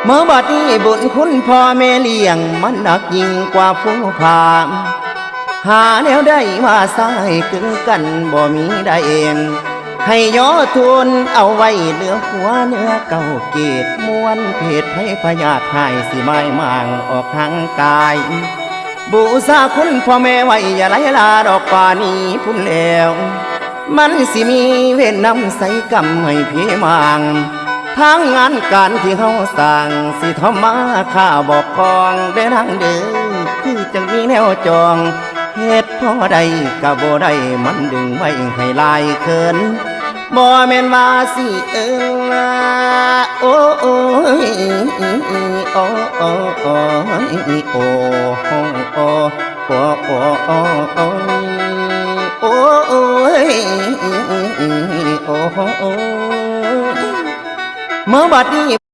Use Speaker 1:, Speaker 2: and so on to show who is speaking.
Speaker 1: เมื่อบัดนี้บุญคุณพ่อแม่เลี้ยงมันหนักยิ่งกว่าผู้พามหาแนวได้มาสายกึ่งกันบ่มีได้เองให้ย่อทุนเอาไว้เหลือหัวเนื้อเก่าเกตม้วนเพศให้พยาธิหายสิไม้มางออกทางกายบูชาคุณพ่อแม่ไว้อย่าไหลลาดอกป่านี้พุ่นแล้วมันสิมีเวรนำใส่กรรมให้พี่มางทางงานการที่เฮาสร้างสิทำมาข้าบอกกองเดินทางเดินคือจังมีแนวจองเหตุพอใดก็บ่ได้มันดึงไว้ให้ลายเขินบ่แม่นว่าสิโอ้โอ้ยโอ้โอ้โอ้ยโอ้โอ้โอ้โอ้โอ้โอ้โอ้โอ้โอ้ยโอ้โอ้เมื่อบัดนี้